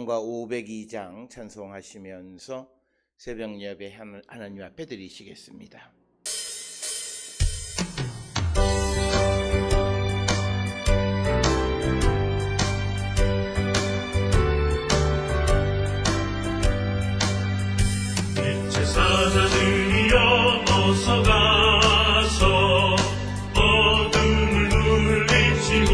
찬송가 502장 찬송하시면서 새벽 예배 하나님 앞에 드리시겠습니다. 빛의 사자들이여 어서 가서 어둠을 물리치고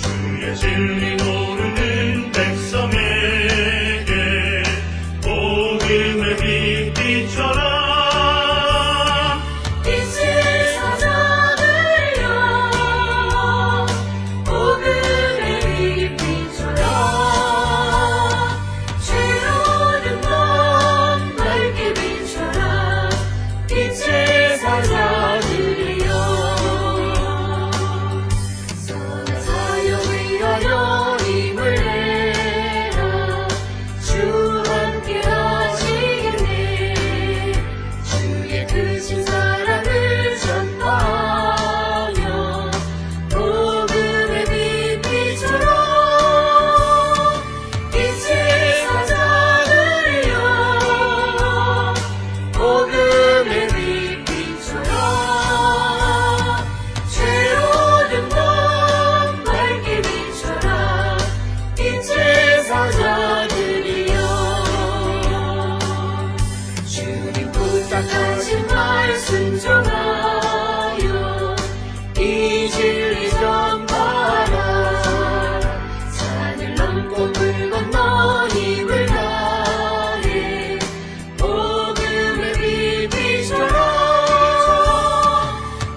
주의 진리 모르는 백성에게 복음의 빛 비춰라. 빛의 사자들이여 복음의 빛 비춰라. 죄어는 밤 밝게 비춰라. 빛의 사자들이여 선한 사역을 위하여 힘을 내라. 주 함께 하시겠네. 주의 크신 사랑을 전파하여 복음의 빛 비춰라. 빛의 사자들이여 복음의 빛 비춰라. 죄어든 밤 밝게 비춰라. 빛의 사자들이여 주님 부탁하신 말 순종하여 이 진리 전파하라. 산을 넘고 물 건너 힘을 다해 복음의 빛 비춰라.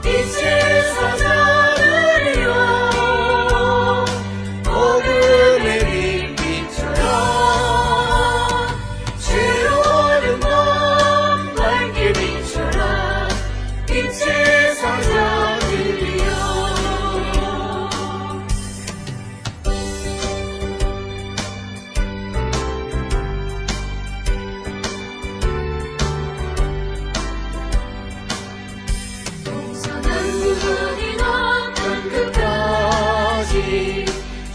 빛의 사자들이여 복음의 빛 비춰라. 죄어는 밤 밝게 비춰라. 빛의 사자들이여 동서남 구원이나 땅 끝까지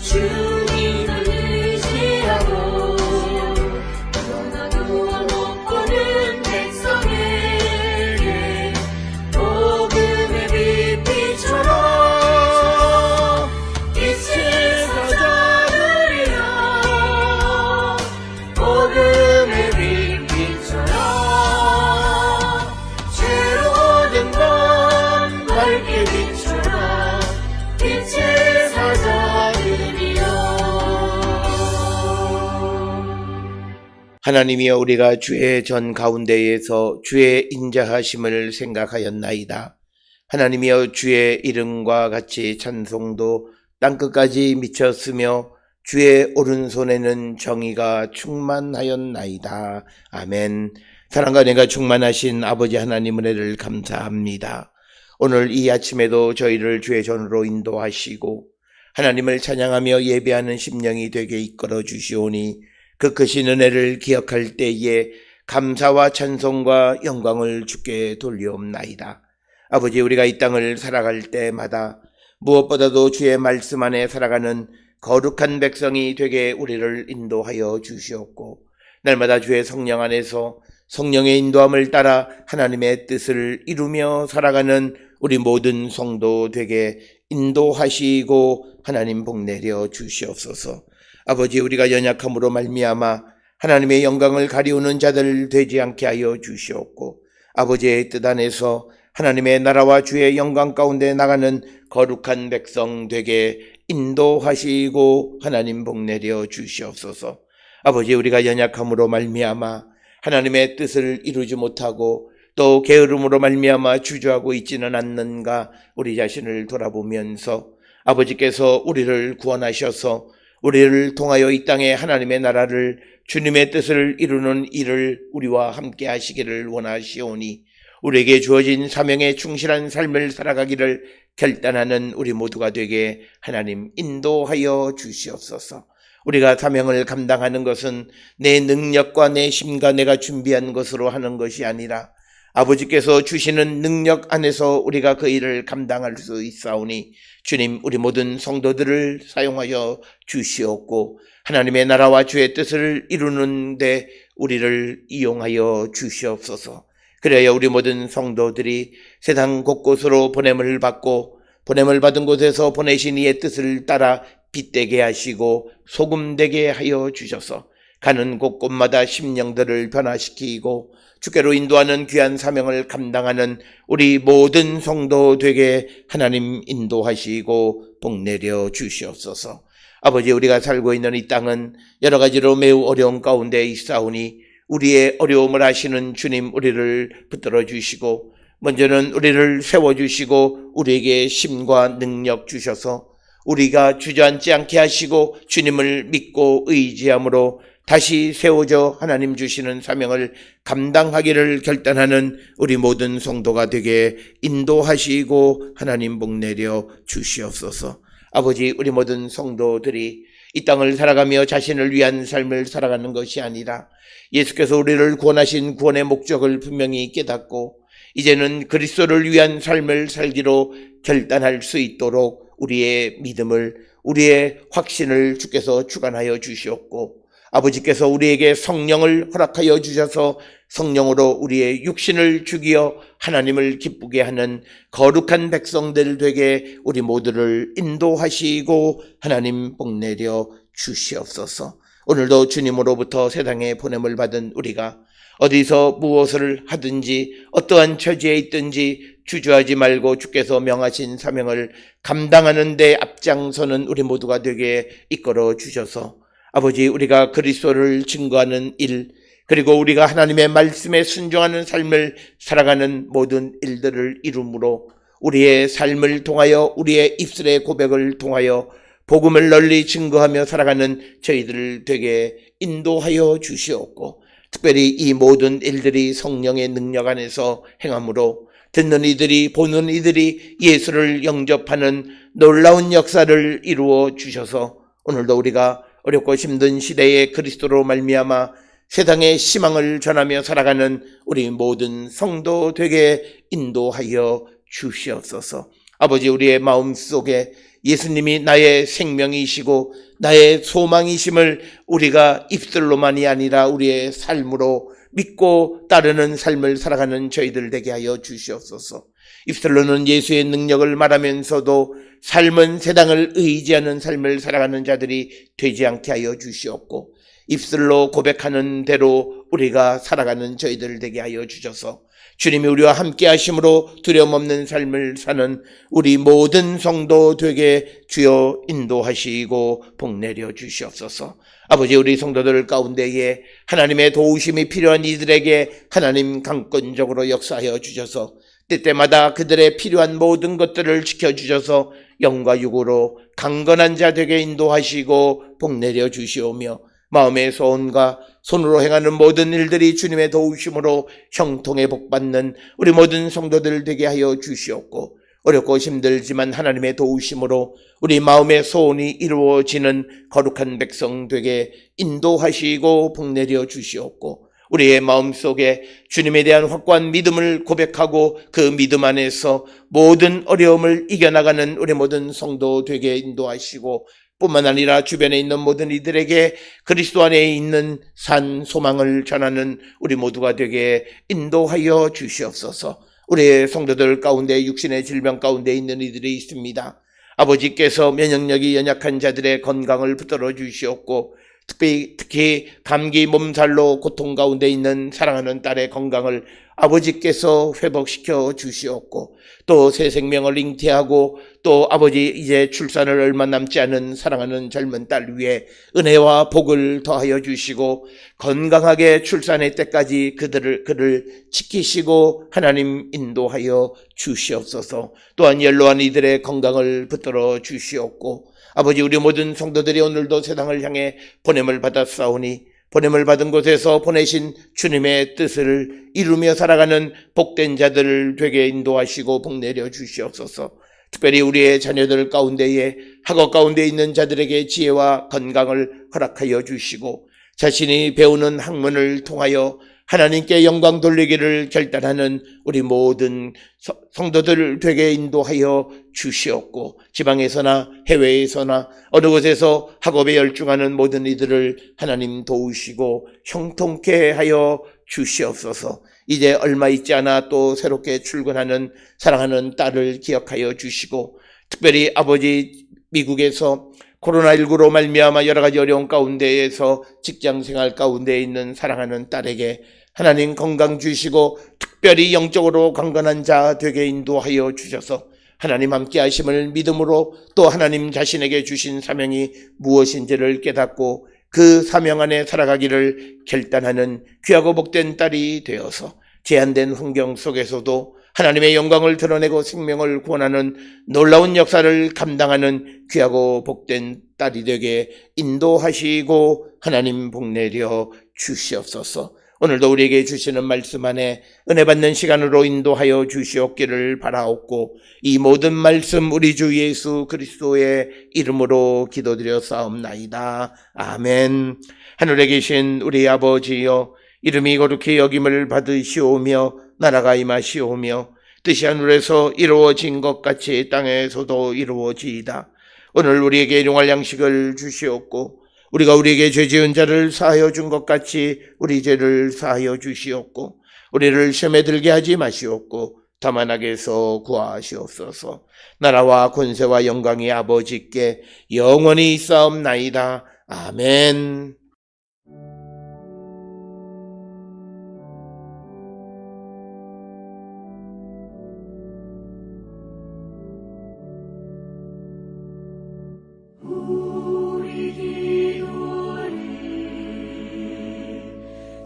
주님을 의지하고 떠나도 못 보는 백성에게 복음의 빛 비춰라. 빛의 사자들이여 복음의 빛 비춰라. 죄로든 밤 밝게 비춰라. 빛의 사자들이여 하나님이여, 우리가 주의 전 가운데에서 주의 인자하심을 생각하였나이다. 하나님이여, 주의 이름과 같이 찬송도 땅끝까지 미쳤으며 주의 오른손에는 정의가 충만하였나이다. 아멘. 사랑과 은혜가 충만하신 아버지 하나님 은혜를 감사합니다. 오늘 이 아침에도 저희를 주의 전으로 인도하시고 하나님을 찬양하며 예배하는 심령이 되게 이끌어 주시오니 그 크신 은혜를 기억할 때에 감사와 찬송과 영광을 주께 돌리옵나이다. 아버지, 우리가 이 땅을 살아갈 때마다 무엇보다도 주의 말씀 안에 살아가는 거룩한 백성이 되게 우리를 인도하여 주시옵고 날마다 주의 성령 안에서 성령의 인도함을 따라 하나님의 뜻을 이루며 살아가는 우리 모든 성도 되게 인도하시고 하나님 복 내려 주시옵소서. 아버지, 우리가 연약함으로 말미암아 하나님의 영광을 가리우는 자들 되지 않게 하여 주시옵고 아버지의 뜻 안에서 하나님의 나라와 주의 영광 가운데 나가는 거룩한 백성 되게 인도하시고 하나님 복 내려 주시옵소서. 아버지, 우리가 연약함으로 말미암아 하나님의 뜻을 이루지 못하고 또 게으름으로 말미암아 주저하고 있지는 않는가 우리 자신을 돌아보면서 아버지께서 우리를 구원하셔서 우리를 통하여 이 땅에 하나님의 나라를 주님의 뜻을 이루는 일을 우리와 함께 하시기를 원하시오니 우리에게 주어진 사명에 충실한 삶을 살아가기를 결단하는 우리 모두가 되게 하나님 인도하여 주시옵소서. 우리가 사명을 감당하는 것은 내 능력과 내 힘과 내가 준비한 것으로 하는 것이 아니라 아버지께서 주시는 능력 안에서 우리가 그 일을 감당할 수 있사오니 주님, 우리 모든 성도들을 사용하여 주시옵고 하나님의 나라와 주의 뜻을 이루는데 우리를 이용하여 주시옵소서. 그래야 우리 모든 성도들이 세상 곳곳으로 보냄을 받고 보냄을 받은 곳에서 보내신 이의 뜻을 따라 빛되게 하시고 소금되게 하여 주셔서 가는 곳곳마다 심령들을 변화시키고 주께로 인도하는 귀한 사명을 감당하는 우리 모든 성도 되게 하나님 인도하시고 복내려 주시옵소서. 아버지, 우리가 살고 있는 이 땅은 여러 가지로 매우 어려운 가운데 있사오니 우리의 어려움을 아시는 주님, 우리를 붙들어 주시고 먼저는 우리를 세워주시고 우리에게 힘과 능력 주셔서 우리가 주저앉지 않게 하시고 주님을 믿고 의지함으로 다시 세워져 하나님 주시는 사명을 감당하기를 결단하는 우리 모든 성도가 되게 인도하시고 하나님 복내려 주시옵소서. 아버지, 우리 모든 성도들이 이 땅을 살아가며 자신을 위한 삶을 살아가는 것이 아니라 예수께서 우리를 구원하신 구원의 목적을 분명히 깨닫고 이제는 그리스도를 위한 삶을 살기로 결단할 수 있도록 우리의 믿음을, 우리의 확신을 주께서 주관하여 주시옵고 아버지께서 우리에게 성령을 허락하여 주셔서 성령으로 우리의 육신을 죽이어 하나님을 기쁘게 하는 거룩한 백성들 되게 우리 모두를 인도하시고 하나님 복내려 주시옵소서. 오늘도 주님으로부터 세상에 보냄을 받은 우리가 어디서 무엇을 하든지 어떠한 처지에 있든지 주저하지 말고 주께서 명하신 사명을 감당하는 데 앞장서는 우리 모두가 되게 이끌어 주셔서 아버지, 우리가 그리스도를 증거하는 일, 그리고 우리가 하나님의 말씀에 순종하는 삶을 살아가는 모든 일들을 이루므로 우리의 삶을 통하여 우리의 입술의 고백을 통하여 복음을 널리 증거하며 살아가는 저희들을 되게 인도하여 주시옵고 특별히 이 모든 일들이 성령의 능력 안에서 행함으로 듣는 이들이, 보는 이들이 예수를 영접하는 놀라운 역사를 이루어 주셔서 오늘도 우리가 어렵고 힘든 시대에 그리스도로 말미암아 세상의 희망을 전하며 살아가는 우리 모든 성도 되게 인도하여 주시옵소서. 아버지, 우리의 마음속에 예수님이 나의 생명이시고 나의 소망이심을 우리가 입술로만이 아니라 우리의 삶으로 믿고 따르는 삶을 살아가는 저희들 되게 하여 주시옵소서. 입술로는 예수의 능력을 말하면서도 삶은 세상을 의지하는 삶을 살아가는 자들이 되지 않게 하여 주시옵고 입술로 고백하는 대로 우리가 살아가는 저희들 되게 하여 주셔서 주님이 우리와 함께 하심으로 두려움 없는 삶을 사는 우리 모든 성도 되게 주여 인도하시고 복내려 주시옵소서. 아버지, 우리 성도들 가운데에 하나님의 도우심이 필요한 이들에게 하나님 강권적으로 역사하여 주셔서 때때마다 그들의 필요한 모든 것들을 지켜주셔서 영과 육으로 강건한 자 되게 인도하시고 복내려 주시오며 마음의 소원과 손으로 행하는 모든 일들이 주님의 도우심으로 형통에 복받는 우리 모든 성도들 되게 하여 주시옵고 어렵고 힘들지만 하나님의 도우심으로 우리 마음의 소원이 이루어지는 거룩한 백성 되게 인도하시고 복내려 주시옵고 우리의 마음속에 주님에 대한 확고한 믿음을 고백하고 그 믿음 안에서 모든 어려움을 이겨나가는 우리 모든 성도 되게 인도하시고 뿐만 아니라 주변에 있는 모든 이들에게 그리스도 안에 있는 산 소망을 전하는 우리 모두가 되게 인도하여 주시옵소서. 우리의 성도들 가운데 육신의 질병 가운데 있는 이들이 있습니다. 아버지께서 면역력이 연약한 자들의 건강을 붙들어 주시옵고 특히 감기 몸살로 고통 가운데 있는 사랑하는 딸의 건강을 아버지께서 회복시켜 주시옵고 또 새 생명을 잉태하고 또 아버지 이제 출산을 얼마 남지 않은 사랑하는 젊은 딸 위에 은혜와 복을 더하여 주시고 건강하게 출산의 때까지 그를 지키시고 하나님 인도하여 주시옵소서. 또한 연로한 이들의 건강을 붙들어 주시옵고 아버지, 우리 모든 성도들이 오늘도 세상을 향해 보냄을 받았사오니 보냄을 받은 곳에서 보내신 주님의 뜻을 이루며 살아가는 복된 자들을 되게 인도하시고 복내려 주시옵소서. 특별히 우리의 자녀들 가운데에 학업 가운데 있는 자들에게 지혜와 건강을 허락하여 주시고 자신이 배우는 학문을 통하여 하나님께 영광 돌리기를 결단하는 우리 모든 성도들 되게 인도하여 주시옵고, 지방에서나 해외에서나 어느 곳에서 학업에 열중하는 모든 이들을 하나님 도우시고 형통케 하여 주시옵소서. 이제 얼마 있지 않아 또 새롭게 출근하는 사랑하는 딸을 기억하여 주시고, 특별히 아버지 미국에서 코로나19로 말미암아 여러 가지 어려운 가운데에서 직장생활 가운데 있는 사랑하는 딸에게 하나님 건강 주시고 특별히 영적으로 강건한 자 되게 인도하여 주셔서 하나님 함께 하심을 믿음으로 또 하나님 자신에게 주신 사명이 무엇인지를 깨닫고 그 사명 안에 살아가기를 결단하는 귀하고 복된 딸이 되어서 제한된 환경 속에서도 하나님의 영광을 드러내고 생명을 구원하는 놀라운 역사를 감당하는 귀하고 복된 딸이 되게 인도하시고 하나님 복내려 주시옵소서. 오늘도 우리에게 주시는 말씀 안에 은혜 받는 시간으로 인도하여 주시옵기를 바라옵고, 이 모든 말씀 우리 주 예수 그리스도의 이름으로 기도드려 싸움나이다. 아멘. 하늘에 계신 우리 아버지여, 이름이 거룩히 여김을 받으시오며 나라가 임하시오며 뜻이 하늘에서 이루어진 것 같이 땅에서도 이루어지이다. 오늘 우리에게 일용할 양식을 주시옵고, 우리가 우리에게 죄 지은 자를 사하여 준 것 같이 우리 죄를 사하여 주시옵고, 우리를 시험에 들게 하지 마시옵고 다만 악에서 구하시옵소서. 나라와 권세와 영광이 아버지께 영원히 있사옵나이다. 아멘. 우리 기도를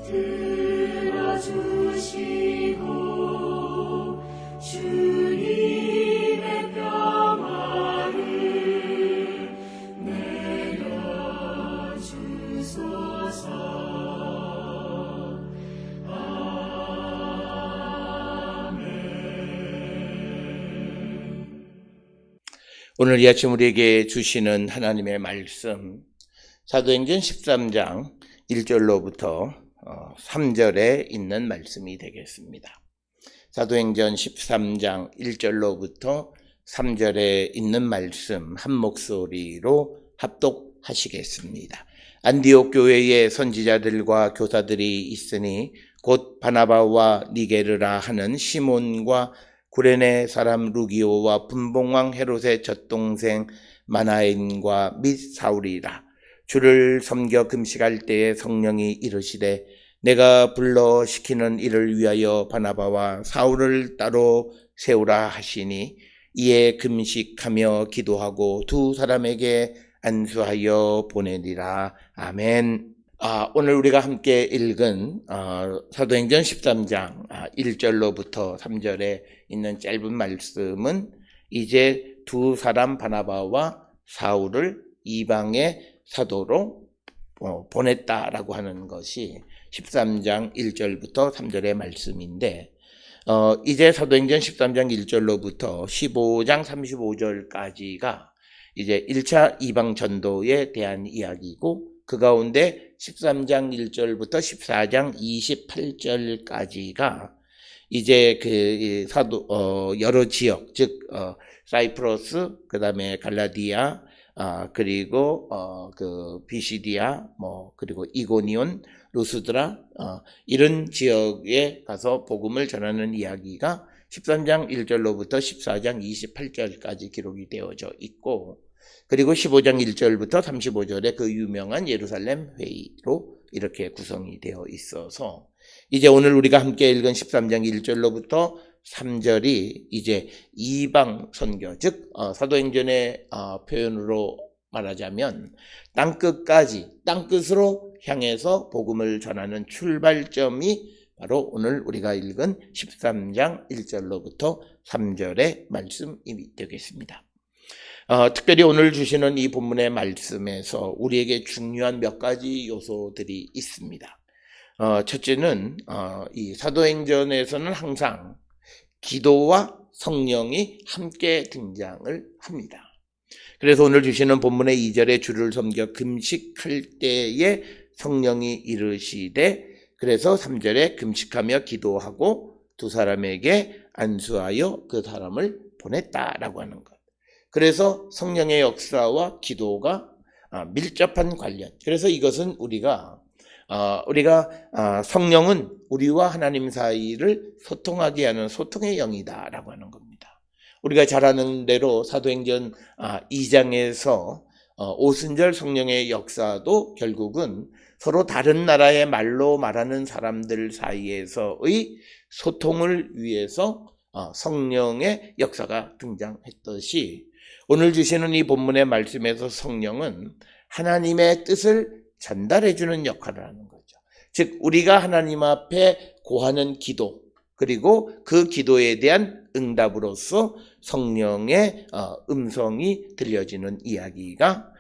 들어주시고 주님의 평화를 내려주소서. 오늘 이 아침 우리에게 주시는 하나님의 말씀, 사도행전 13장 1절로부터 3절에 있는 말씀이 되겠습니다. 사도행전 13장 1절로부터 3절에 있는 말씀 한 목소리로 합독하시겠습니다. 안디옥 교회에 선지자들과 교사들이 있으니 곧 바나바와 니게르라 하는 시몬과 구레네 사람 루기오와 분봉왕 헤롯의 젖동생 마나엔과 및 사울이라. 주를 섬겨 금식할 때에 성령이 이르시되 내가 불러 시키는 이를 위하여 바나바와 사울을 따로 세우라 하시니, 이에 금식하며 기도하고 두 사람에게 안수하여 보내리라. 아멘. 오늘 우리가 함께 읽은 사도행전 13장 1절로부터 3절에 있는 짧은 말씀은 이제 두 사람 바나바와 사울을 이방의 사도로 보냈다라고 하는 것이 13장 1절부터 3절의 말씀인데, 이제 사도행전 13장 1절로부터 15장 35절까지가 이제 1차 이방 전도에 대한 이야기고, 그 가운데 13장 1절부터 14장 28절까지가 이제 그 여러 지역, 즉 사이프러스, 그다음에 갈라디아, 그리고 그 비시디아, 그리고 이고니온, 루스드라, 이런 지역에 가서 복음을 전하는 이야기가 13장 1절로부터 14장 28절까지 기록이 되어져 있고, 그리고 15장 1절부터 35절에 그 유명한 예루살렘 회의로 이렇게 구성이 되어 있어서, 이제 오늘 우리가 함께 읽은 13장 1절로부터 3절이 이제 이방 선교, 즉 사도행전의 표현으로 말하자면 땅끝으로 향해서 복음을 전하는 출발점이 바로 오늘 우리가 읽은 13장 1절로부터 3절의 말씀이 되겠습니다. 특별히 오늘 주시는 이 본문의 말씀에서 우리에게 중요한 몇 가지 요소들이 있습니다. 첫째는 이 사도행전에서는 항상 기도와 성령이 함께 등장을 합니다. 그래서 오늘 주시는 본문의 2절에 주를 섬겨 금식할 때에 성령이 이르시되 그래서 3절에 금식하며 기도하고 두 사람에게 안수하여 그 사람을 보냈다라고 하는 것. 그래서 성령의 역사와 기도가 밀접한 관련. 그래서 이것은 우리가 성령은 우리와 하나님 사이를 소통하게 하는 소통의 영이다라고 하는 겁니다. 우리가 잘 아는 대로 사도행전 2장에서 오순절 성령의 역사도 결국은 서로 다른 나라의 말로 말하는 사람들 사이에서의 소통을 위해서 성령의 역사가 등장했듯이 오늘 주시는 이 본문의 말씀에서 성령은 하나님의 뜻을 전달해주는 역할을 하는 거죠. 즉 우리가 하나님 앞에 고하는 기도 그리고 그 기도에 대한 응답으로서 성령의 음성이 들려지는 이야기가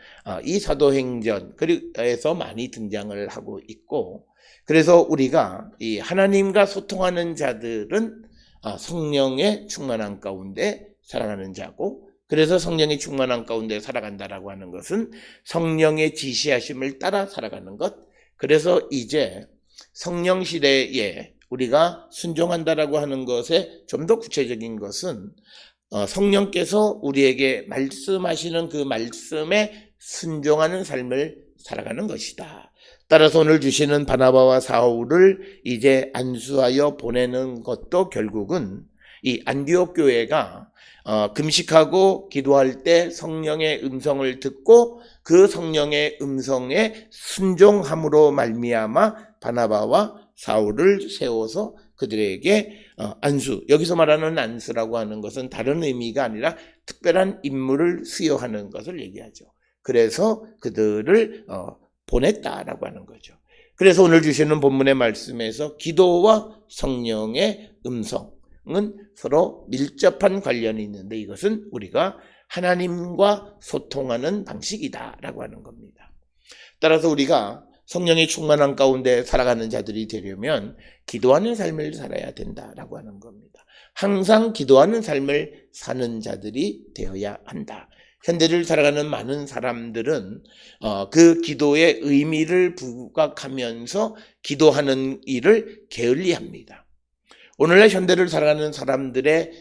이 사도행전에서 많이 등장을 하고 있고, 그래서 우리가 이 하나님과 소통하는 자들은 성령의 충만한 가운데 살아가는 자고, 그래서 성령의 충만한 가운데 살아간다라고 하는 것은 성령의 지시하심을 따라 살아가는 것. 그래서 이제 성령 시대에 우리가 순종한다라고 하는 것에 좀 더 구체적인 것은 성령께서 우리에게 말씀하시는 그 말씀에 순종하는 삶을 살아가는 것이다. 따라서 오늘 주시는 바나바와 사울을 이제 안수하여 보내는 것도 결국은 이 안디옥 교회가 금식하고 기도할 때 성령의 음성을 듣고 그 성령의 음성에 순종함으로 말미암아 바나바와 사울을 세워서 그들에게 안수, 여기서 말하는 안수라고 하는 것은 다른 의미가 아니라 특별한 임무를 수여하는 것을 얘기하죠. 그래서 그들을 보냈다라고 하는 거죠. 그래서 오늘 주시는 본문의 말씀에서 기도와 성령의 음성은 서로 밀접한 관련이 있는데 이것은 우리가 하나님과 소통하는 방식이다라고 하는 겁니다. 따라서 우리가 성령의 충만한 가운데 살아가는 자들이 되려면 기도하는 삶을 살아야 된다라고 하는 겁니다. 항상 기도하는 삶을 사는 자들이 되어야 한다. 현대를 살아가는 많은 사람들은 그 기도의 의미를 부각하면서 기도하는 일을 게을리합니다. 오늘날 현대를 살아가는 사람들의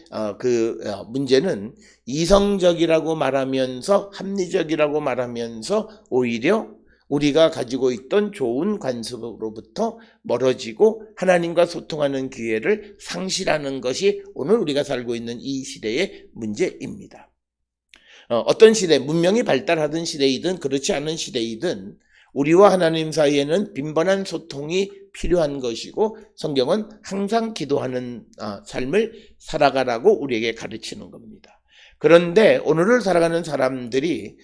문제는 이성적이라고 말하면서 합리적이라고 말하면서 오히려 우리가 가지고 있던 좋은 관습으로부터 멀어지고 하나님과 소통하는 기회를 상실하는 것이 오늘 우리가 살고 있는 이 시대의 문제입니다. 어떤 시대, 문명이 발달하던 시대이든 그렇지 않은 시대이든 우리와 하나님 사이에는 빈번한 소통이 필요한 것이고 성경은 항상 기도하는 삶을 살아가라고 우리에게 가르치는 겁니다. 그런데 오늘을 살아가는 사람들이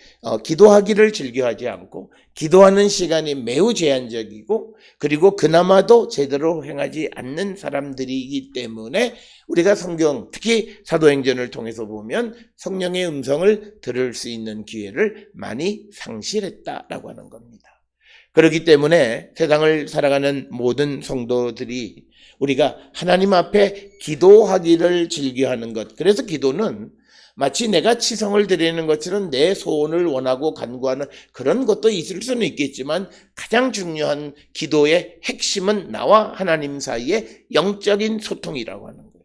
기도하기를 즐겨하지 않고 기도하는 시간이 매우 제한적이고 그리고 그나마도 제대로 행하지 않는 사람들이기 때문에 우리가 성경, 특히 사도행전을 통해서 보면 성령의 음성을 들을 수 있는 기회를 많이 상실했다라고 하는 겁니다. 그렇기 때문에 세상을 살아가는 모든 성도들이 우리가 하나님 앞에 기도하기를 즐겨하는 것, 그래서 기도는 마치 내가 치성을 드리는 것처럼 내 소원을 원하고 간구하는 그런 것도 있을 수는 있겠지만 가장 중요한 기도의 핵심은 나와 하나님 사이의 영적인 소통이라고 하는 거예요.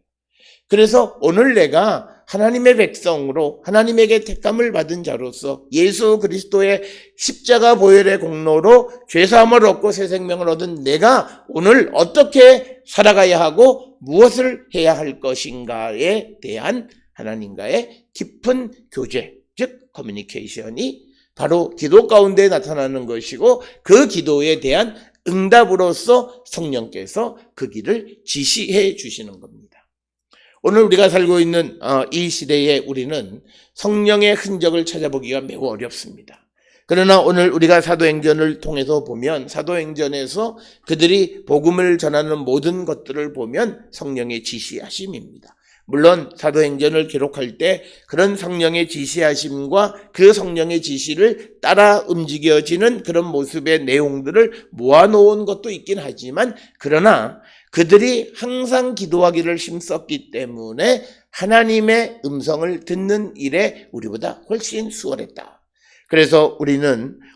그래서 오늘 내가 하나님의 백성으로 하나님에게 택감을 받은 자로서 예수 그리스도의 십자가 보혈의 공로로 죄사함을 얻고 새 생명을 얻은 내가 오늘 어떻게 살아가야 하고 무엇을 해야 할 것인가에 대한 하나님과의 깊은 교제, 즉 커뮤니케이션이 바로 기도 가운데 나타나는 것이고 그 기도에 대한 응답으로서 성령께서 그 길을 지시해 주시는 겁니다. 오늘 우리가 살고 있는 이 시대에 우리는 성령의 흔적을 찾아보기가 매우 어렵습니다. 그러나 오늘 우리가 사도행전을 통해서 보면 사도행전에서 그들이 복음을 전하는 모든 것들을 보면 성령의 지시하심입니다. 물론 사도행전을 기록할 때 그런 성령의 지시하심과 그 성령의 지시를 따라 움직여지는 그런 모습의 내용들을 모아놓은 것도 있긴 하지만 그러나 그들이 항상 기도하기를 힘썼기 때문에 하나님의 음성을 듣는 일에 우리보다 훨씬 수월했다. 그래서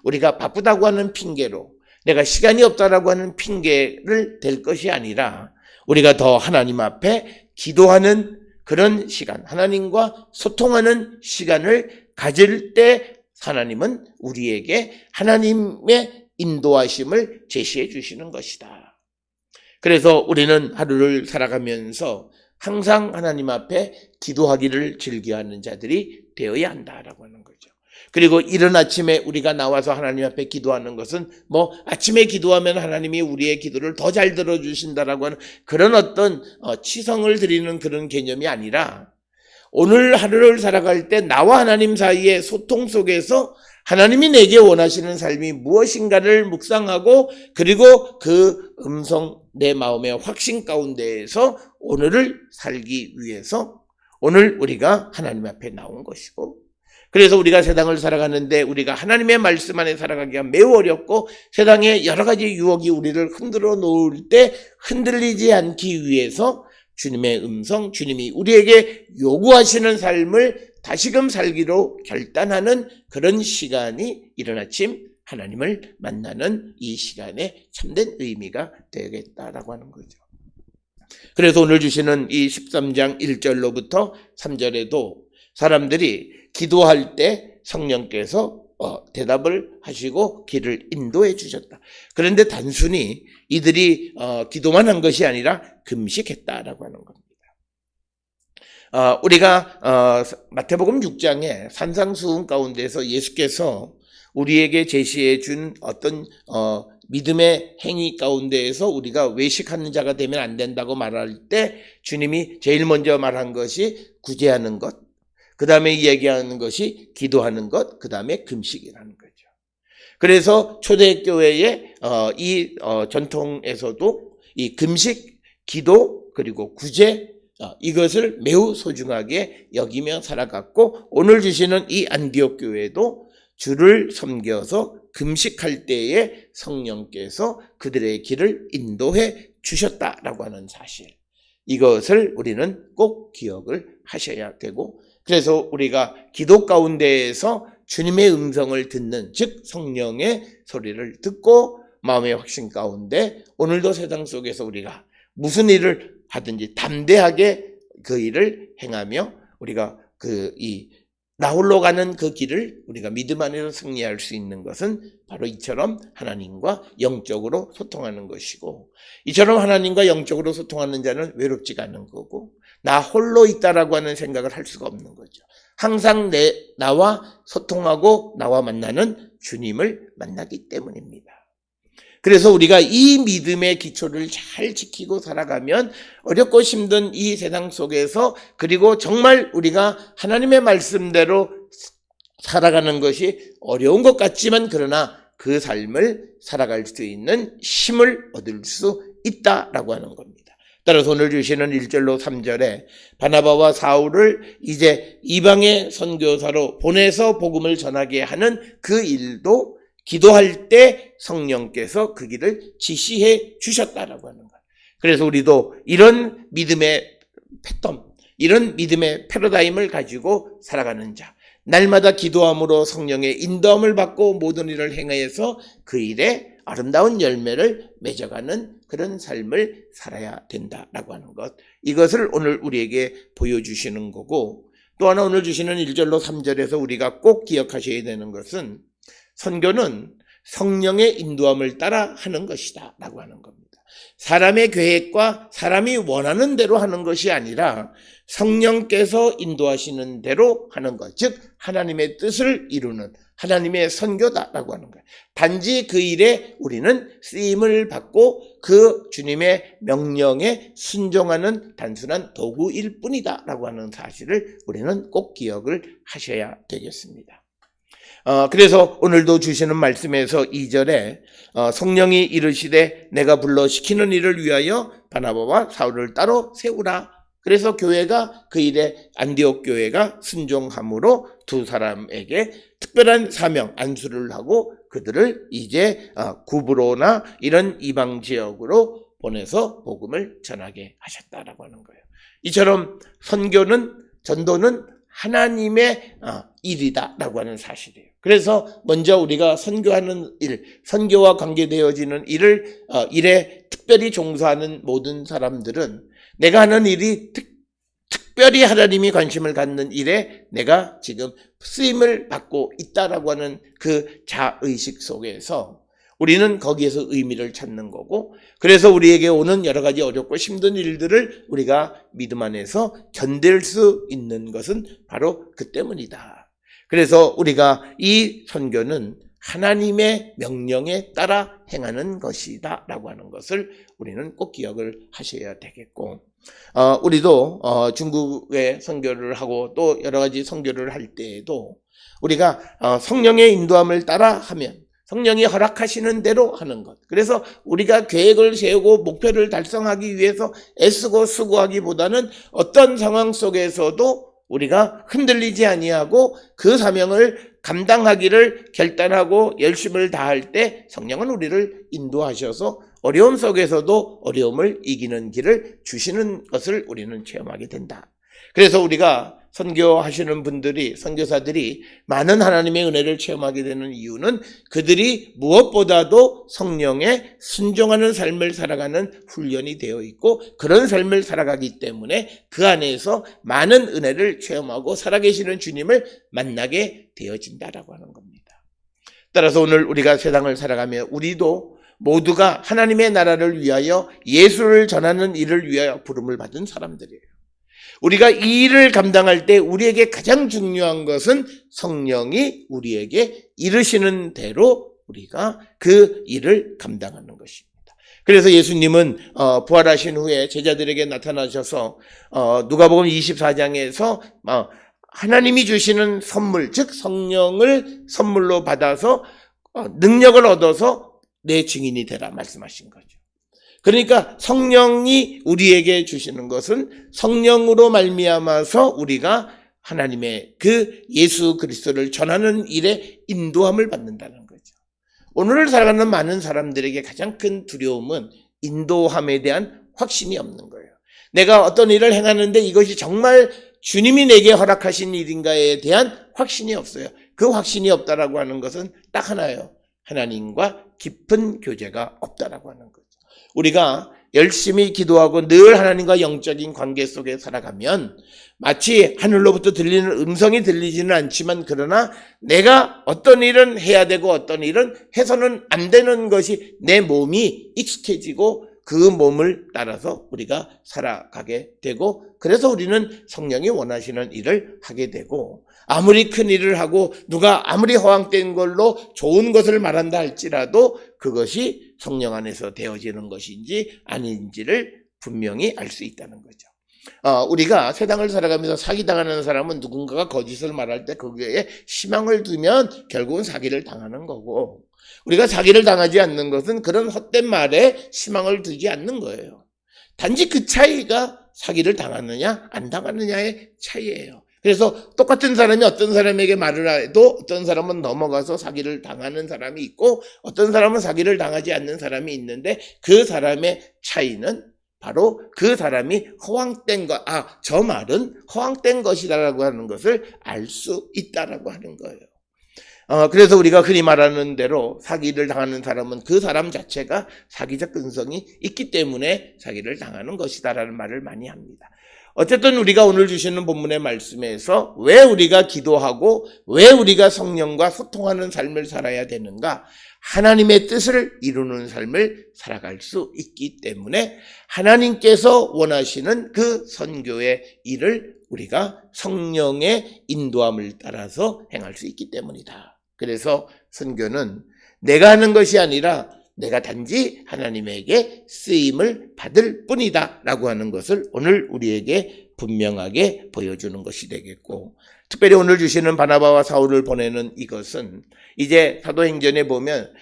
우리가 바쁘다고 하는 핑계로 내가 시간이 없다라고 하는 핑계를 댈 것이 아니라 우리가 더 하나님 앞에 기도하는 그런 시간, 하나님과 소통하는 시간을 가질 때 하나님은 우리에게 하나님의 인도하심을 제시해 주시는 것이다. 그래서 우리는 하루를 살아가면서 항상 하나님 앞에 기도하기를 즐겨하는 자들이 되어야 한다라고 하는 거죠. 그리고 이른 아침에 우리가 나와서 하나님 앞에 기도하는 것은 아침에 기도하면 하나님이 우리의 기도를 더 잘 들어주신다라고 하는 그런 어떤 치성을 드리는 그런 개념이 아니라 오늘 하루를 살아갈 때 나와 하나님 사이의 소통 속에서 하나님이 내게 원하시는 삶이 무엇인가를 묵상하고 그리고 그 음성 내 마음의 확신 가운데에서 오늘을 살기 위해서 오늘 우리가 하나님 앞에 나온 것이고 그래서 우리가 세상을 살아가는데 우리가 하나님의 말씀 안에 살아가기가 매우 어렵고 세상의 여러 가지 유혹이 우리를 흔들어 놓을 때 흔들리지 않기 위해서 주님의 음성, 주님이 우리에게 요구하시는 삶을 다시금 살기로 결단하는 그런 시간이 이른 아침 하나님을 만나는 이 시간에 참된 의미가 되겠다라고 하는 거죠. 그래서 오늘 주시는 이 13장 1절로부터 3절에도 사람들이 기도할 때 성령께서 대답을 하시고 길을 인도해 주셨다. 그런데 단순히 이들이 기도만 한 것이 아니라 금식했다라고 하는 겁니다. 우리가 마태복음 6장에 산상수훈 가운데서 예수께서 우리에게 제시해 준 어떤 믿음의 행위 가운데에서 우리가 외식하는 자가 되면 안 된다고 말할 때 주님이 제일 먼저 말한 것이 구제하는 것, 그 다음에 이야기하는 것이 기도하는 것, 그 다음에 금식이라는 거죠. 그래서 초대교회의 이 전통에서도 이 금식, 기도, 그리고 구제, 이것을 매우 소중하게 여기며 살아갔고 오늘 주시는 이 안디옥 교회도 주를 섬겨서 금식할 때에 성령께서 그들의 길을 인도해 주셨다라고 하는 사실, 이것을 우리는 꼭 기억을 하셔야 되고 그래서 우리가 기도 가운데에서 주님의 음성을 듣는 즉 성령의 소리를 듣고 마음의 확신 가운데 오늘도 세상 속에서 우리가 무슨 일을 하든지 담대하게 그 일을 행하며 우리가 나 홀로 가는 그 길을 우리가 믿음 안에서 승리할 수 있는 것은 바로 이처럼 하나님과 영적으로 소통하는 것이고 이처럼 하나님과 영적으로 소통하는 자는 외롭지가 않은 거고 나 홀로 있다라고 하는 생각을 할 수가 없는 거죠. 항상 나와 소통하고 나와 만나는 주님을 만나기 때문입니다. 그래서 우리가 이 믿음의 기초를 잘 지키고 살아가면 어렵고 힘든 이 세상 속에서 그리고 정말 우리가 하나님의 말씀대로 살아가는 것이 어려운 것 같지만 그러나 그 삶을 살아갈 수 있는 힘을 얻을 수 있다라고 하는 겁니다. 따라서 오늘 주시는 1절로 3절에 바나바와 사울을 이제 이방의 선교사로 보내서 복음을 전하게 하는 그 일도 기도할 때 성령께서 그 길을 지시해 주셨다라고 하는 거예요. 그래서 우리도 이런 믿음의 패턴, 이런 믿음의 패러다임을 가지고 살아가는 자, 날마다 기도함으로 성령의 인도함을 받고 모든 일을 행하여서 그 일에 아름다운 열매를 맺어가는 그런 삶을 살아야 된다라고 하는 것, 이것을 오늘 우리에게 보여주시는 거고 또 하나 오늘 주시는 1절로 3절에서 우리가 꼭 기억하셔야 되는 것은 선교는 성령의 인도함을 따라 하는 것이다 라고 하는 겁니다. 사람의 계획과 사람이 원하는 대로 하는 것이 아니라 성령께서 인도하시는 대로 하는 것, 즉 하나님의 뜻을 이루는 하나님의 선교다라고 하는 거예요. 단지 그 일에 우리는 쓰임을 받고 그 주님의 명령에 순종하는 단순한 도구일 뿐이다 라고 하는 사실을 우리는 꼭 기억을 하셔야 되겠습니다. 그래서 오늘도 주시는 말씀에서 2절에 성령이 이르시되 내가 불러 시키는 일을 위하여 바나바와 사울을 따로 세우라. 그래서 교회가 그 일에 안디옥 교회가 순종함으로 두 사람에게 특별한 사명 안수를 하고 그들을 이제 구브로나 이런 이방 지역으로 보내서 복음을 전하게 하셨다라고 하는 거예요. 이처럼 선교는 전도는 하나님의 일이다라고 하는 사실이에요. 그래서 먼저 우리가 선교하는 일, 선교와 관계되어지는 일에 특별히 종사하는 모든 사람들은 내가 하는 일이 특별히 하나님이 관심을 갖는 일에 내가 지금 쓰임을 받고 있다라고 하는 그 자의식 속에서 우리는 거기에서 의미를 찾는 거고, 그래서 우리에게 오는 여러 가지 어렵고 힘든 일들을 우리가 믿음 안에서 견딜 수 있는 것은 바로 그 때문이다. 그래서 우리가 이 선교는 하나님의 명령에 따라 행하는 것이다 라고 하는 것을 우리는 꼭 기억을 하셔야 되겠고, 우리도 중국에 선교를 하고 또 여러 가지 선교를 할 때에도 우리가 성령의 인도함을 따라 하면 성령이 허락하시는 대로 하는 것. 그래서 우리가 계획을 세우고 목표를 달성하기 위해서 애쓰고 수고하기보다는 어떤 상황 속에서도 우리가 흔들리지 아니하고 그 사명을 감당하기를 결단하고 열심을 다할 때 성령은 우리를 인도하셔서 어려움 속에서도 어려움을 이기는 길을 주시는 것을 우리는 체험하게 된다. 그래서 우리가 선교하시는 분들이, 선교사들이 많은 하나님의 은혜를 체험하게 되는 이유는 그들이 무엇보다도 성령에 순종하는 삶을 살아가는 훈련이 되어 있고, 그런 삶을 살아가기 때문에 그 안에서 많은 은혜를 체험하고 살아계시는 주님을 만나게 되어진다라고 하는 겁니다. 따라서 오늘 우리가 세상을 살아가며 우리도 모두가 하나님의 나라를 위하여 예수를 전하는 일을 위하여 부름을 받은 사람들이에요. 우리가 이 일을 감당할 때 우리에게 가장 중요한 것은 성령이 우리에게 이르시는 대로 우리가 그 일을 감당하는 것입니다. 그래서 예수님은 부활하신 후에 제자들에게 나타나셔서 누가복음 24장에서 하나님이 주시는 선물, 즉 성령을 선물로 받아서 능력을 얻어서 내 증인이 되라 말씀하신 거죠. 그러니까 성령이 우리에게 주시는 것은 성령으로 말미암아서 우리가 하나님의 그 예수 그리스도를 전하는 일에 인도함을 받는다는 거죠. 오늘을 살아가는 많은 사람들에게 가장 큰 두려움은 인도함에 대한 확신이 없는 거예요. 내가 어떤 일을 행하는데 이것이 정말 주님이 내게 허락하신 일인가에 대한 확신이 없어요. 그 확신이 없다라고 하는 것은 딱 하나예요. 하나님과 깊은 교제가 없다라고 하는 거죠. 우리가 열심히 기도하고 늘 하나님과 영적인 관계 속에 살아가면 마치 하늘로부터 들리는 음성이 들리지는 않지만, 그러나 내가 어떤 일은 해야 되고 어떤 일은 해서는 안 되는 것이 내 몸이 익숙해지고 그 몸을 따라서 우리가 살아가게 되고, 그래서 우리는 성령이 원하시는 일을 하게 되고, 아무리 큰 일을 하고 누가 아무리 허황된 걸로 좋은 것을 말한다 할지라도 그것이 성령 안에서 되어지는 것인지 아닌지를 분명히 알 수 있다는 거죠. 우리가 세상을 살아가면서 사기당하는 사람은 누군가가 거짓을 말할 때 거기에 희망을 두면 결국은 사기를 당하는 거고, 우리가 사기를 당하지 않는 것은 그런 헛된 말에 희망을 두지 않는 거예요. 단지 그 차이가 사기를 당하느냐 안 당하느냐의 차이예요. 그래서 똑같은 사람이 어떤 사람에게 말을 해도 어떤 사람은 넘어가서 사기를 당하는 사람이 있고 어떤 사람은 사기를 당하지 않는 사람이 있는데, 그 사람의 차이는 바로 그 사람이 허황된 것, 저 말은 허황된 것이다라고 하는 것을 알 수 있다라고 하는 거예요. 그래서 우리가 흔히 말하는 대로 사기를 당하는 사람은 그 사람 자체가 사기적 근성이 있기 때문에 사기를 당하는 것이다라는 말을 많이 합니다. 어쨌든 우리가 오늘 주시는 본문의 말씀에서 왜 우리가 기도하고 왜 우리가 성령과 소통하는 삶을 살아야 되는가? 하나님의 뜻을 이루는 삶을 살아갈 수 있기 때문에 하나님께서 원하시는 그 선교의 일을 우리가 성령의 인도함을 따라서 행할 수 있기 때문이다. 그래서 선교는 내가 하는 것이 아니라 내가 단지 하나님에게 쓰임을 받을 뿐이다 라고 하는 것을 오늘 우리에게 분명하게 보여주는 것이 되겠고, 특별히 오늘 주시는 바나바와 사울을 보내는 이것은 이제 사도행전에 보면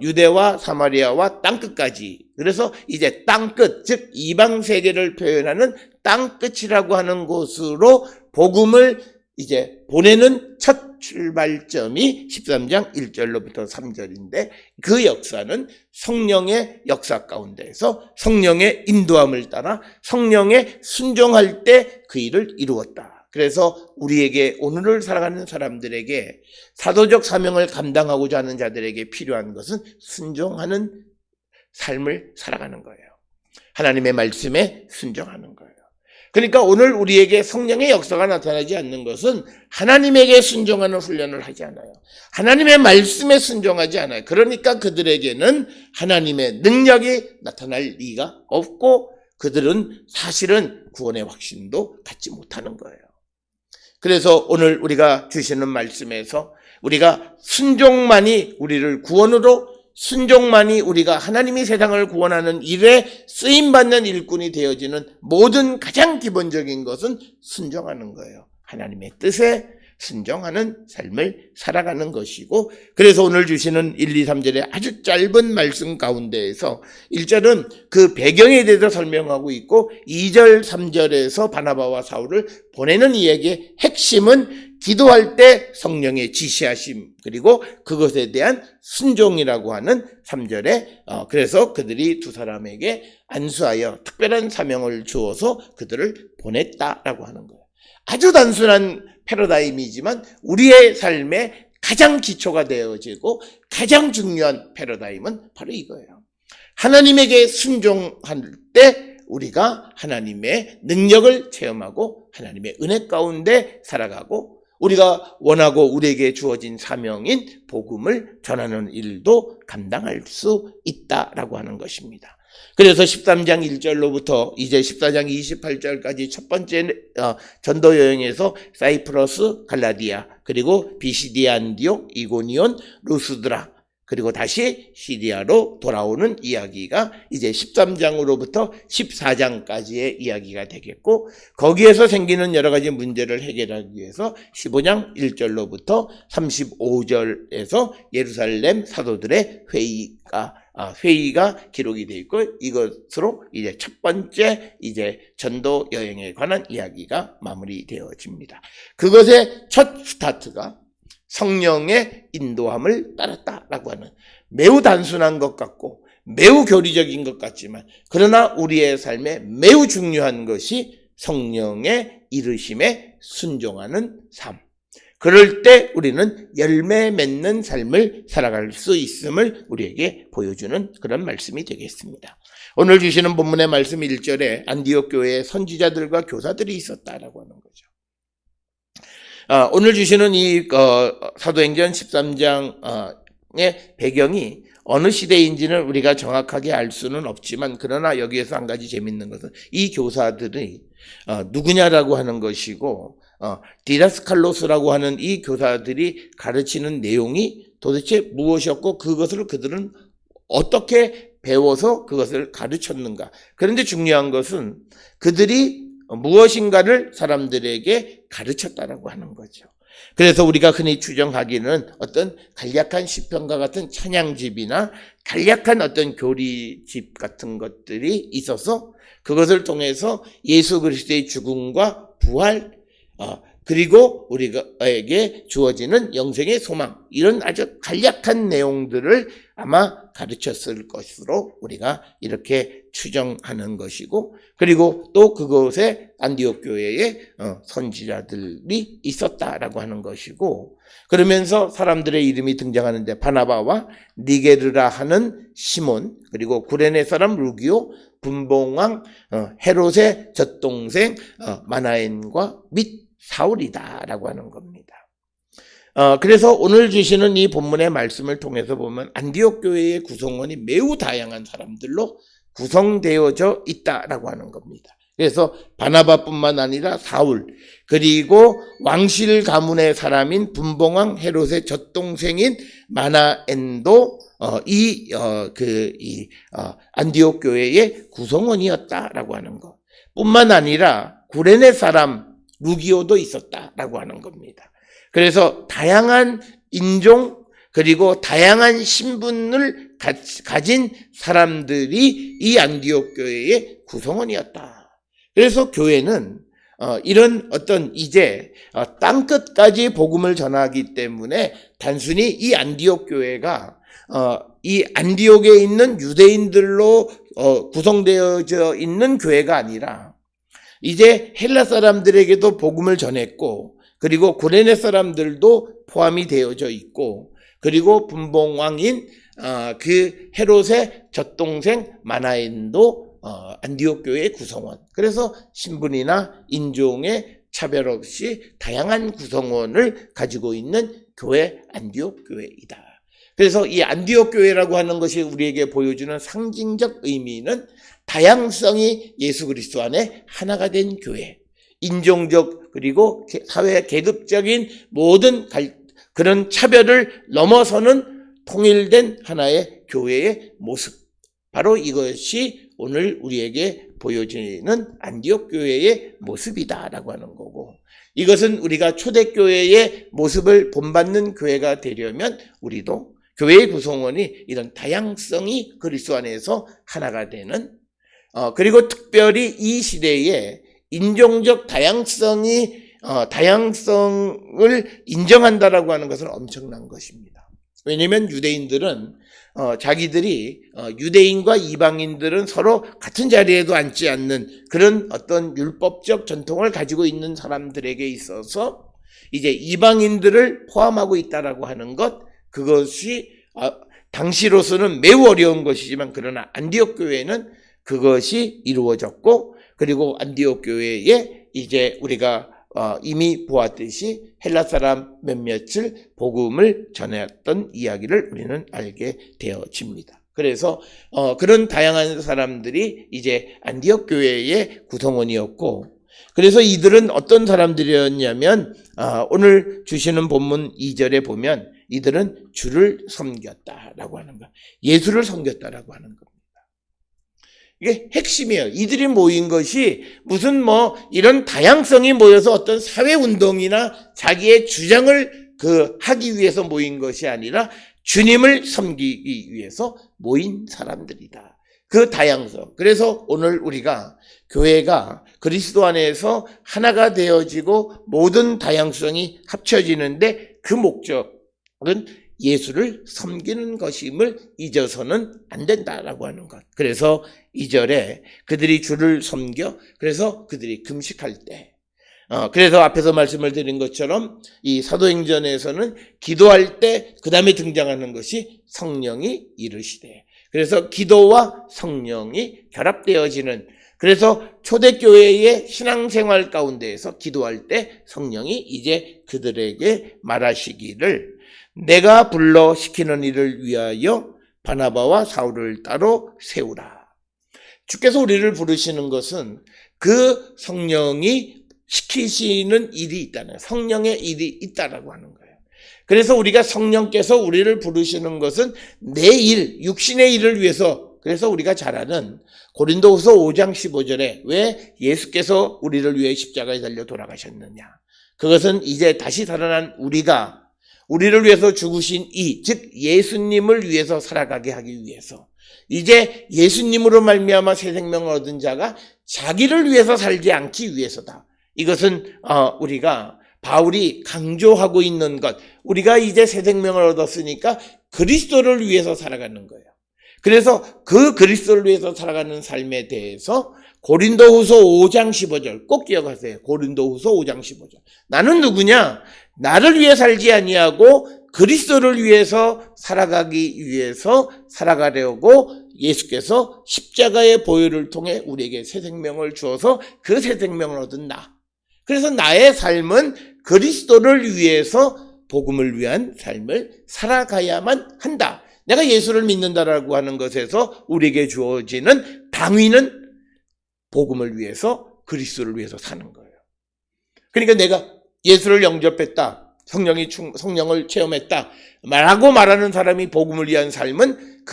유대와 사마리아와 땅끝까지, 그래서 이제 땅끝, 즉 이방 세계를 표현하는 땅끝이라고 하는 곳으로 복음을 이제 보내는 첫 출발점이 13장 1절로부터 3절인데 그 역사는 성령의 역사 가운데에서 성령의 인도함을 따라 성령에 순종할 때 그 일을 이루었다. 그래서 우리에게 오늘을 살아가는 사람들에게 사도적 사명을 감당하고자 하는 자들에게 필요한 것은 순종하는 삶을 살아가는 거예요. 하나님의 말씀에 순종하는 거예요. 그러니까 오늘 우리에게 성령의 역사가 나타나지 않는 것은 하나님에게 순종하는 훈련을 하지 않아요. 하나님의 말씀에 순종하지 않아요. 그러니까 그들에게는 하나님의 능력이 나타날 리가 없고 그들은 사실은 구원의 확신도 갖지 못하는 거예요. 그래서 오늘 우리가 주시는 말씀에서 우리가 순종만이 우리를 구원으로, 순종만이 우리가 하나님이 세상을 구원하는 일에 쓰임받는 일꾼이 되어지는 모든 가장 기본적인 것은 순종하는 거예요. 하나님의 뜻에 순종하는 삶을 살아가는 것이고, 그래서 오늘 주시는 1, 2, 3절의 아주 짧은 말씀 가운데에서 1절은 그 배경에 대해서 설명하고 있고 2절, 3절에서 바나바와 사울을 보내는 이야기의 핵심은 기도할 때 성령의 지시하심, 그리고 그것에 대한 순종이라고 하는 3절에 그래서 그들이 두 사람에게 안수하여 특별한 사명을 주어서 그들을 보냈다라고 하는 거예요. 아주 단순한 패러다임이지만 우리의 삶의 가장 기초가 되어지고 가장 중요한 패러다임은 바로 이거예요. 하나님에게 순종할 때 우리가 하나님의 능력을 체험하고 하나님의 은혜 가운데 살아가고 우리가 원하고 우리에게 주어진 사명인 복음을 전하는 일도 감당할 수 있다라고 하는 것입니다. 그래서 13장 1절로부터 이제 14장 28절까지 첫 번째 전도 여행에서 사이프러스, 갈라디아, 그리고 비시디아, 안디옥, 이고니온, 루스드라, 그리고 다시 시리아로 돌아오는 이야기가 이제 13장으로부터 14장까지의 이야기가 되겠고, 거기에서 생기는 여러 가지 문제를 해결하기 위해서 15장 1절로부터 35절에서 예루살렘 사도들의 회의가 기록이 되어 있고, 이것으로 이제 첫 번째 이제 전도 여행에 관한 이야기가 마무리되어집니다. 그것의 첫 스타트가 성령의 인도함을 따랐다라고 하는 매우 단순한 것 같고 매우 교리적인 것 같지만, 그러나 우리의 삶에 매우 중요한 것이 성령의 이르심에 순종하는 삶. 그럴 때 우리는 열매 맺는 삶을 살아갈 수 있음을 우리에게 보여주는 그런 말씀이 되겠습니다. 오늘 주시는 본문의 말씀 1절에 안디옥 교회에 선지자들과 교사들이 있었다라고 하는 거죠. 오늘 주시는 이 사도행전 13장의 배경이 어느 시대인지는 우리가 정확하게 알 수는 없지만, 그러나 여기에서 한 가지 재밌는 것은 이 교사들이 누구냐라고 하는 것이고, 디다스칼로스라고 하는 이 교사들이 가르치는 내용이 도대체 무엇이었고 그것을 그들은 어떻게 배워서 그것을 가르쳤는가. 그런데 중요한 것은 그들이 무엇인가를 사람들에게 가르쳤다라고 하는 거죠. 그래서 우리가 흔히 추정하기는 어떤 간략한 시편과 같은 찬양집이나 간략한 어떤 교리집 같은 것들이 있어서 그것을 통해서 예수 그리스도의 죽음과 부활, 그리고 우리에게 주어지는 영생의 소망, 이런 아주 간략한 내용들을 아마 가르쳤을 것으로 우리가 이렇게 추정하는 것이고, 그리고 또 그곳에 안디옥 교회에 선지자들이 있었다라고 하는 것이고, 그러면서 사람들의 이름이 등장하는데 바나바와 니게르라 하는 시몬, 그리고 구레네 사람 루기오, 분봉왕 헤롯의 젖동생 마나엔과 및 사울이다라고 하는 겁니다. 그래서 오늘 주시는 이 본문의 말씀을 통해서 보면 안디옥 교회의 구성원이 매우 다양한 사람들로 구성되어져 있다라고 하는 겁니다. 그래서 바나바뿐만 아니라 사울, 그리고 왕실 가문의 사람인 분봉왕 헤롯의 젖동생인 마나엔도 안디옥 교회의 구성원이었다라고 하는 것. 뿐만 아니라 구레네 사람 루기오도 있었다라고 하는 겁니다. 그래서 다양한 인종 그리고 다양한 신분을 가진 사람들이 이 안디옥 교회의 구성원이었다. 그래서 교회는 이런 어떤 이제 땅끝까지 복음을 전하기 때문에 단순히 이 안디옥 교회가 이 안디옥에 있는 유대인들로 구성되어져 있는 교회가 아니라 이제 헬라 사람들에게도 복음을 전했고, 그리고 구레네 사람들도 포함이 되어져 있고, 그리고 분봉왕인 그 헤롯의 젖동생 마나엔도 안디옥 교회의 구성원. 그래서 신분이나 인종의 차별 없이 다양한 구성원을 가지고 있는 교회 안디옥 교회이다. 그래서 이 안디옥 교회라고 하는 것이 우리에게 보여주는 상징적 의미는 다양성이 예수 그리스도 안에 하나가 된 교회, 인종적 그리고 사회 계급적인 모든 그런 차별을 넘어서는 통일된 하나의 교회의 모습, 바로 이것이 오늘 우리에게 보여지는 안디옥 교회의 모습이다라고 하는 거고, 이것은 우리가 초대교회의 모습을 본받는 교회가 되려면 우리도 교회의 구성원이 이런 다양성이 그리스도 안에서 하나가 되는, 그리고 특별히 이 시대에 인종적 다양성을 인정한다라고 하는 것은 엄청난 것입니다. 왜냐하면 유대인들은 자기들이 유대인과 이방인들은 서로 같은 자리에도 앉지 않는 그런 어떤 율법적 전통을 가지고 있는 사람들에게 있어서 이제 이방인들을 포함하고 있다라고 하는 것, 그것이 당시로서는 매우 어려운 것이지만, 그러나 안디옥 교회는 그것이 이루어졌고, 그리고 안디옥 교회에 이제 우리가 이미 보았듯이 헬라 사람 몇몇을 복음을 전했던 이야기를 우리는 알게 되어집니다. 그래서 그런 다양한 사람들이 이제 안디옥 교회의 구성원이었고, 그래서 이들은 어떤 사람들이었냐면 오늘 주시는 본문 2절에 보면 이들은 주를 섬겼다라고 하는 거, 예수를 섬겼다라고 하는 겁니다. 이게 핵심이에요. 이들이 모인 것이 무슨 이런 다양성이 모여서 어떤 사회운동이나 자기의 주장을 하기 위해서 모인 것이 아니라 주님을 섬기기 위해서 모인 사람들이다. 그 다양성. 그래서 오늘 우리가 교회가 그리스도 안에서 하나가 되어지고 모든 다양성이 합쳐지는데 그 목적은 예수를 섬기는 것임을 잊어서는 안 된다라고 하는 것. 그래서 2절에 그들이 주를 섬겨, 그래서 그들이 금식할 때, 그래서 앞에서 말씀을 드린 것처럼 이 사도행전에서는 기도할 때 그 다음에 등장하는 것이 성령이 이르시되, 그래서 기도와 성령이 결합되어지는, 그래서 초대교회의 신앙생활 가운데에서 기도할 때 성령이 이제 그들에게 말하시기를 내가 불러 시키는 일을 위하여 바나바와 사울을 따로 세우라. 주께서 우리를 부르시는 것은 그 성령이 시키시는 일이 있다는, 성령의 일이 있다라고 하는 거예요. 그래서 우리가 성령께서 우리를 부르시는 것은 내 일, 육신의 일을 위해서, 그래서 우리가 잘 아는 고린도후서 5장 15절에 왜 예수께서 우리를 위해 십자가에 달려 돌아가셨느냐. 그것은 이제 다시 살아난 우리를 위해서 죽으신 즉 예수님을 위해서 살아가게 하기 위해서, 이제 예수님으로 말미암아 새 생명을 얻은 자가 자기를 위해서 살지 않기 위해서다. 이것은 우리가 바울이 강조하고 있는 것, 우리가 이제 새 생명을 얻었으니까 그리스도를 위해서 살아가는 거예요. 그래서 그 그리스도를 위해서 살아가는 삶에 대해서 고린도후서 5장 15절 꼭 기억하세요. 고린도후서 5장 15절. 나는 누구냐? 나를 위해 살지 아니하고 그리스도를 위해서 살아가기 위해서 살아가려고 예수께서 십자가의 보혈을 통해 우리에게 새 생명을 주어서 그 새 생명을 얻은 나. 그래서 나의 삶은 그리스도를 위해서 복음을 위한 삶을 살아가야만 한다. 내가 예수를 믿는다라고 하는 것에서 우리에게 주어지는 당위는 복음을 위해서, 그리스도를 위해서 사는 거예요. 그러니까 내가 예수를 영접했다, 성령을 체험했다 라고 말하는 사람이 복음을 위한 삶은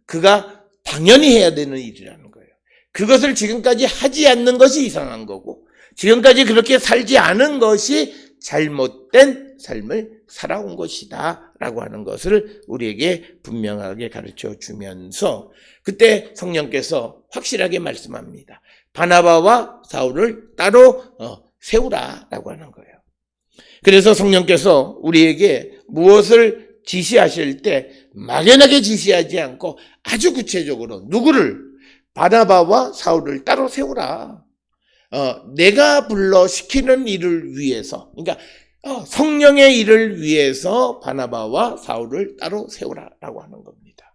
그가 당연히 해야 되는 일이라는 거예요. 그것을 지금까지 하지 않는 것이 이상한 거고, 지금까지 그렇게 살지 않은 것이 잘못된 삶을 살아온 것이다 라고 하는 것을 우리에게 분명하게 가르쳐 주면서 그때 성령께서 확실하게 말씀합니다. 바나바와 사울을 따로 세우라라고 하는 거예요. 그래서 성령께서 우리에게 무엇을 지시하실 때 막연하게 지시하지 않고 아주 구체적으로 누구를, 바나바와 사울을 따로 세우라. 내가 불러 시키는 일을 위해서, 그러니까 성령의 일을 위해서 바나바와 사울을 따로 세우라라고 하는 겁니다.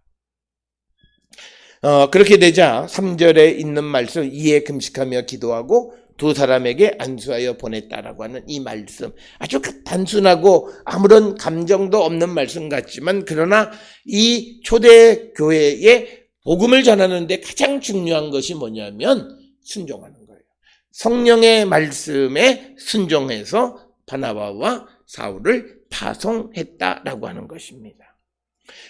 그렇게 되자 3절에 있는 말씀, 이에 금식하며 기도하고 두 사람에게 안수하여 보냈다라고 하는 이 말씀, 아주 단순하고 아무런 감정도 없는 말씀 같지만, 그러나 이 초대교회에 복음을 전하는데 가장 중요한 것이 뭐냐면 순종하는 거예요. 성령의 말씀에 순종해서 바나바와 사울을 파송했다라고 하는 것입니다.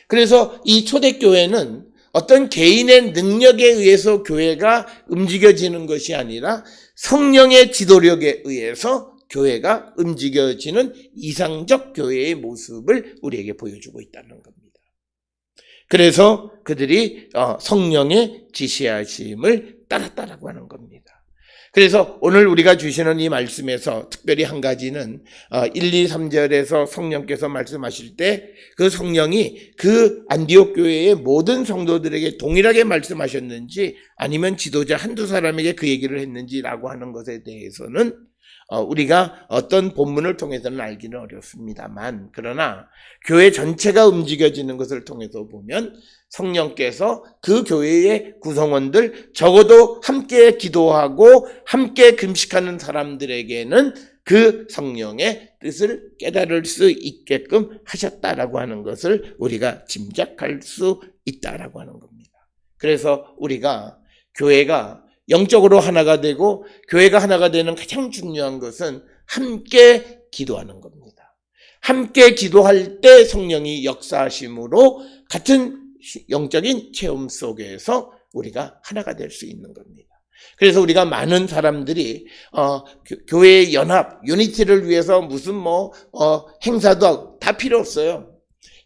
그래서 이 초대교회는 어떤 개인의 능력에 의해서 교회가 움직여지는 것이 아니라 성령의 지도력에 의해서 교회가 움직여지는 이상적 교회의 모습을 우리에게 보여주고 있다는 겁니다. 그래서 그들이 성령의 지시하심을 따랐다라고 하는 겁니다. 그래서 오늘 우리가 주시는 이 말씀에서 특별히 한 가지는 1, 2, 3절에서 성령께서 말씀하실 때 그 성령이 그 안디옥 교회의 모든 성도들에게 동일하게 말씀하셨는지 아니면 지도자 한두 사람에게 그 얘기를 했는지라고 하는 것에 대해서는 우리가 어떤 본문을 통해서는 알기는 어렵습니다만, 그러나 교회 전체가 움직여지는 것을 통해서 보면 성령께서 그 교회의 구성원들, 적어도 함께 기도하고 함께 금식하는 사람들에게는 그 성령의 뜻을 깨달을 수 있게끔 하셨다라고 하는 것을 우리가 짐작할 수 있다라고 하는 겁니다. 그래서 우리가 교회가 영적으로 하나가 되고 교회가 하나가 되는 가장 중요한 것은 함께 기도하는 겁니다. 함께 기도할 때 성령이 역사하심으로 같은 영적인 체험 속에서 우리가 하나가 될 수 있는 겁니다. 그래서 우리가 많은 사람들이 교회의 연합, 유니티를 위해서 무슨 행사도 다 필요 없어요.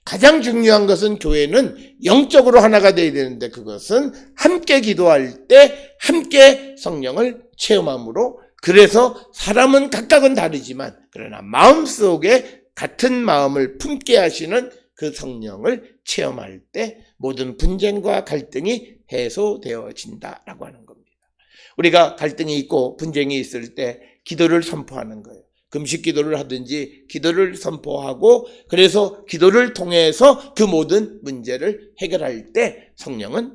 가장 중요한 것은 교회는 영적으로 하나가 되어야 되는데, 그것은 함께 기도할 때 함께 성령을 체험함으로, 그래서 사람은 각각은 다르지만 그러나 마음속에 같은 마음을 품게 하시는 그 성령을 체험할 때 모든 분쟁과 갈등이 해소되어진다라고 하는 겁니다. 우리가 갈등이 있고 분쟁이 있을 때 기도를 선포하는 거예요. 금식 기도를 하든지 기도를 선포하고, 그래서 기도를 통해서 그 모든 문제를 해결할 때 성령은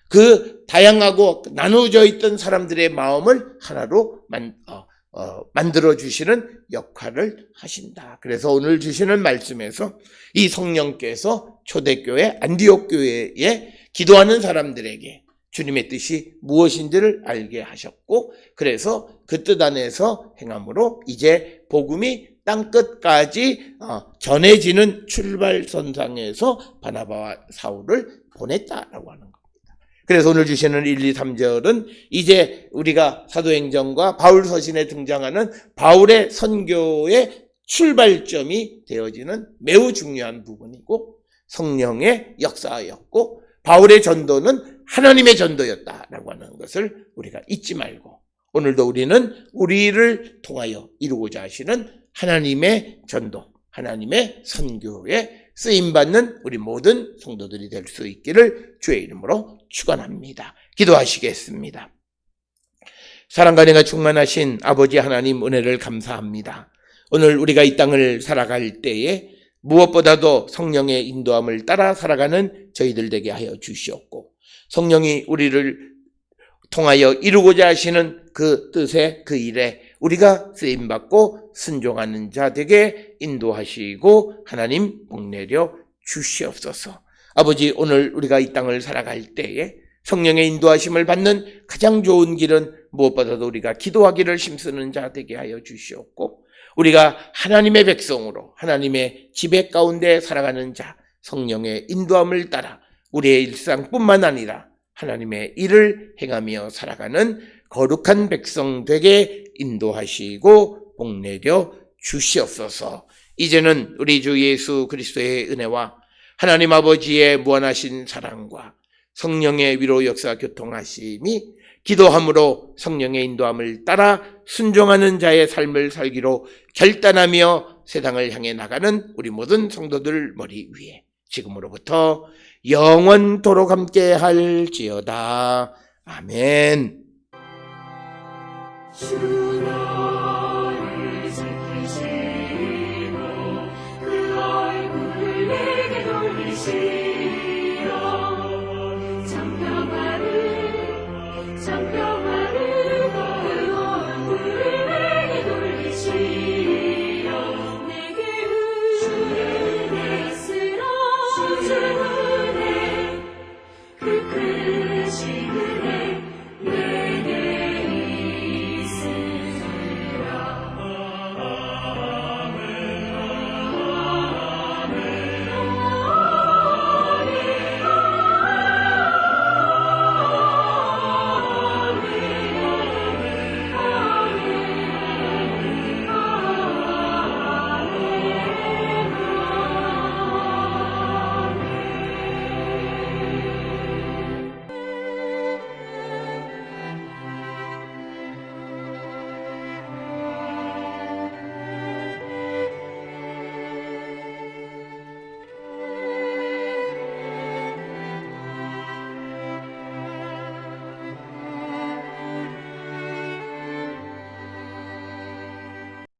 그 다양하고 나누어져 있던 사람들의 마음을 하나로 만들어주시는 역할을 하신다. 그래서 오늘 주시는 말씀에서 이 성령께서 초대교회 안디옥 교회에 기도하는 사람들에게 주님의 뜻이 무엇인지를 알게 하셨고, 그래서 그 뜻 안에서 행함으로 이제 복음이 땅끝까지 전해지는 출발선상에서 바나바와 사울을 보냈다라고 하는 겁니다. 그래서 오늘 주시는 1, 2, 3절은 이제 우리가 사도행전과 바울 서신에 등장하는 바울의 선교의 출발점이 되어지는 매우 중요한 부분이고, 성령의 역사였고 바울의 전도는 하나님의 전도였다라고 하는 것을 우리가 잊지 말고, 오늘도 우리는 우리를 통하여 이루고자 하시는 하나님의 전도, 하나님의 선교에 쓰임받는 우리 모든 성도들이 될 수 있기를 주의 이름으로 축원합니다. 기도하시겠습니다. 사랑과 은혜가 충만하신 아버지 하나님, 은혜를 감사합니다. 오늘 우리가 이 땅을 살아갈 때에 무엇보다도 성령의 인도함을 따라 살아가는 저희들 되게 하여 주시옵고, 성령이 우리를 통하여 이루고자 하시는 그 뜻에, 그 일에 우리가 쓰임받고 순종하는 자 되게 인도하시고 하나님 복내려 주시옵소서. 아버지, 오늘 우리가 이 땅을 살아갈 때에 성령의 인도하심을 받는 가장 좋은 길은 무엇보다도 우리가 기도하기를 힘쓰는 자 되게 하여 주시옵고, 우리가 하나님의 백성으로 하나님의 지배 가운데 살아가는 자, 성령의 인도함을 따라 우리의 일상뿐만 아니라 하나님의 일을 행하며 살아가는 거룩한 백성 되게 인도하시고 복내려 주시옵소서. 이제는 우리 주 예수 그리스도의 은혜와 하나님 아버지의 무한하신 사랑과 성령의 위로 역사 교통하심이 기도함으로 성령의 인도함을 따라 순종하는 자의 삶을 살기로 결단하며 세상을 향해 나가는 우리 모든 성도들 머리 위에 지금으로부터 영원토록 함께 할지어다. 아멘. 주 너를 지키시